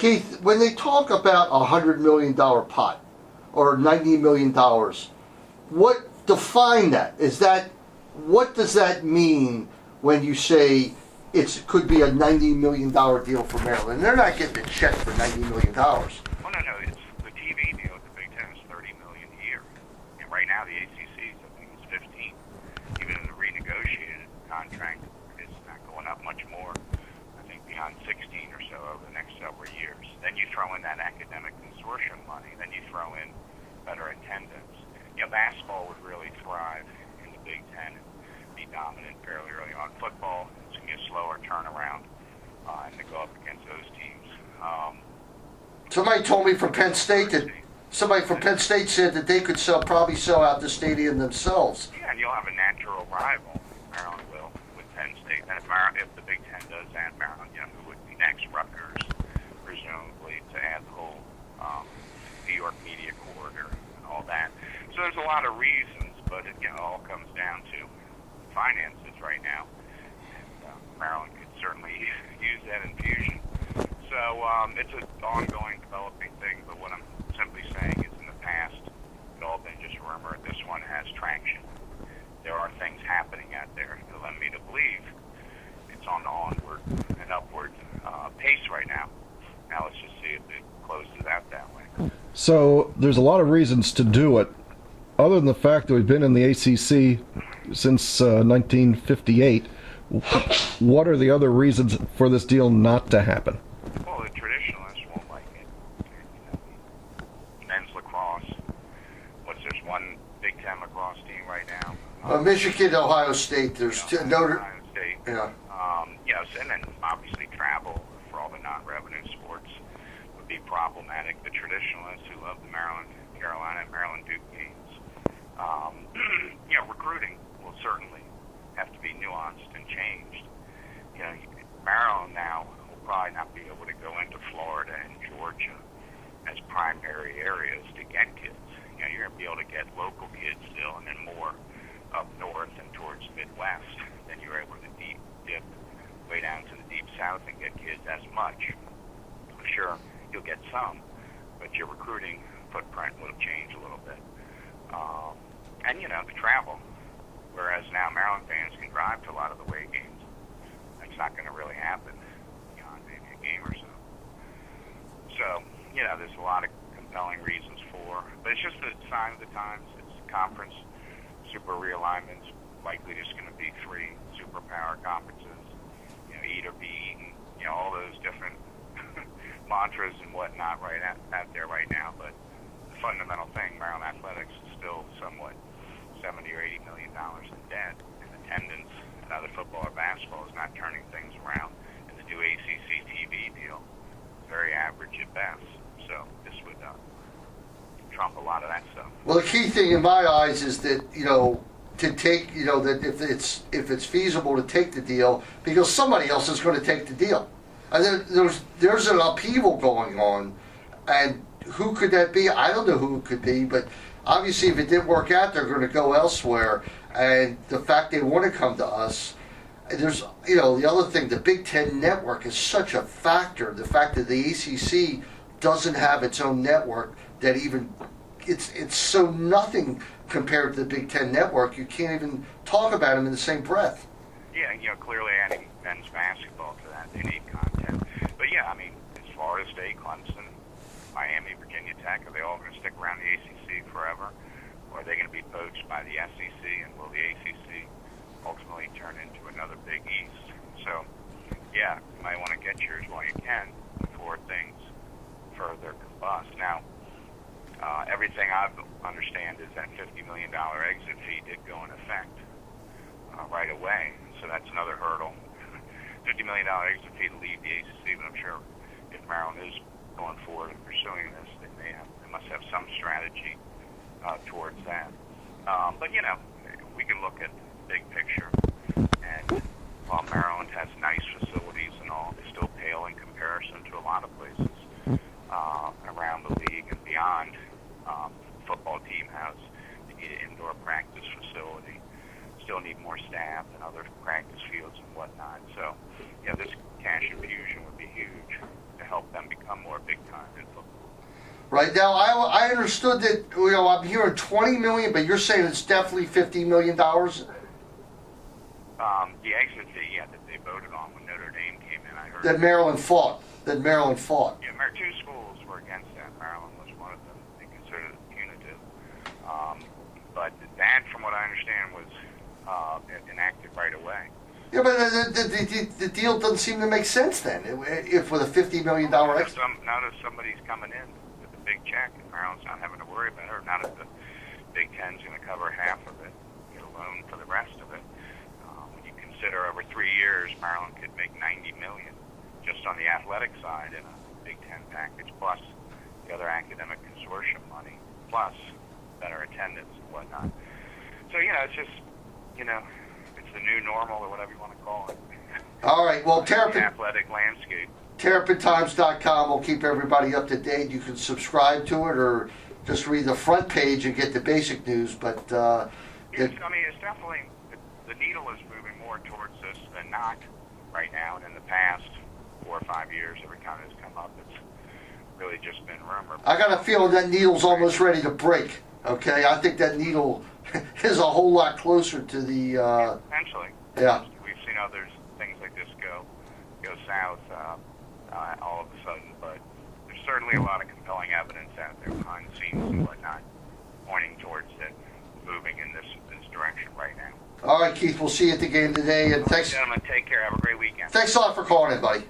Keith, when they talk about $100 million pot or $90 million, what define that? What does that mean when you say it could be a $90 million deal for Maryland? They're not getting a check for $90 million. Well, no, it's the TV deal with the Big Ten is $30 million a year, and right now the ACC's I think it's 15. Even in the renegotiated contract, it's not going up much more. I think beyond 16 or so over the next several years. Then you throw in that academic consortium money. Then you throw in better attendance. Basketball would really thrive in the Big Ten and be dominant fairly early on. Football, it's going to be a slower turnaround and to go up against those teams. Somebody told me from Penn State that said that they could probably sell out the stadium themselves. Yeah, and you'll have a natural rival. Maryland will with Penn State. And if the Big Ten does that, Maryland, who would be next? Rutgers, presumably, to add the whole New York media corridor and all that. So there's a lot of reasons, but it all comes down to finances right now. And Maryland could certainly use that infusion. So it's an ongoing developing thing, but what I'm simply saying is in the past, it's all been just rumor. This one has traction. There are things happening out there that led me to believe it's on the onward and upward pace right now. Now let's just see if it closes out that way. So there's a lot of reasons to do it. Other than the fact that we've been in the ACC since 1958, what are the other reasons for this deal not to happen? Well, the traditionalists won't like it. Men's lacrosse. There's one Big Ten lacrosse team right now. Michigan, Ohio State. There's Notre Ohio State. Yeah. And then obviously travel for all the non-revenue sports would be problematic. The traditionalists who love the Maryland, Carolina, and Maryland Duke games. Recruiting will certainly have to be nuanced and changed. Maryland now will probably not be able to go into Florida and Georgia as primary areas to get kids. You're going to be able to get local kids still, and then more up north and towards Midwest. Then you're able to dip way down to the deep south and get kids as much. Sure, you'll get some, but your recruiting footprint will change a little bit. And the travel. Whereas now Maryland fans can drive to a lot of the away games. That's not going to really happen beyond maybe a game or so. So, there's a lot of compelling reasons for, but it's just a sign of the times. It's conference super realignments, likely just going to be 3 superpower conferences, eat or be eaten, all those different mantras and whatnot out there right now. But the fundamental thing, Maryland athletics is still somewhat $70 or $80 million in debt, and attendance and other football or basketball is not turning things around. And the new ACC TV deal is very average at best. So this would trump a lot of that stuff. Well, the key thing in my eyes is that to take that if it's feasible to take the deal, because somebody else is going to take the deal, and there's an upheaval going on, and who could that be? I don't know who it could be, but obviously if it didn't work out, they're going to go elsewhere. And the fact they want to come to us, there's the other thing, the Big Ten network is such a factor. The fact that the ACC doesn't have its own network, that even it's so nothing compared to the Big Ten network. You can't even talk about them in the same breath. Yeah, clearly adding men's basketball to that, they need content. But it's Florida State, Clemson, Miami, Virginia Tech. Are they all going to stick around the ACC forever? Or are they going to be poached by the SEC? And will the ACC ultimately turn into another Big East? So, you might want to get yours while you can before things further combust. Now, everything I understand is that $50 million exit fee did go in effect right away. So that's another hurdle. $50 million exit fee to leave the ACC, but I'm sure if Maryland is going forward and pursuing this, they must have some strategy towards that. But we can look at the big picture, and while Maryland has nice facilities and all, they still pale in comparison to a lot of places around the league and beyond. Football team has an indoor practice facility, still need more staff and other practice fields and whatnot. So, this cash infusion would be huge to help them become more right? Now, I understood that, I'm hearing 20 million, but you're saying it's definitely $50 million? The exit fee, yeah, that they voted on when Notre Dame came in, I heard. That Maryland fought. Yeah, two schools were against that. Maryland was one of them. They considered it punitive. But that, from what I understand, was enacted right away. Yeah, but the deal doesn't seem to make sense then, if with a $50 million extra. Now that somebody's coming in with a big check, and Maryland's not having to worry about it, or now that the Big Ten's going to cover half of it, get a loan for the rest of it. When you consider over 3 years, Maryland could make $90 million just on the athletic side in a Big Ten package, plus the other academic consortium money, plus better attendance and whatnot. So, it's just, it's the new normal or whatever you want to call it. All right, well, Terrapin, athletic landscape. TerrapinTimes.com will keep everybody up to date. You can subscribe to it or just read the front page and get the basic news, but... it's definitely, the needle is moving more towards this than not right now, and in the past 4 or 5 years, every time it's come up, it's really just been rumor. I got a feeling that needle's almost ready to break, okay? I think that needle is a whole lot closer to the... Potentially. Yeah. We've seen others, things like this go south all of a sudden, but there's certainly a lot of compelling evidence out there behind the scenes and whatnot, pointing towards it moving in this direction right now. All right, Keith, we'll see you at the game today, and thanks. Gentlemen, take care. Have a great weekend. Thanks a lot for calling in, buddy.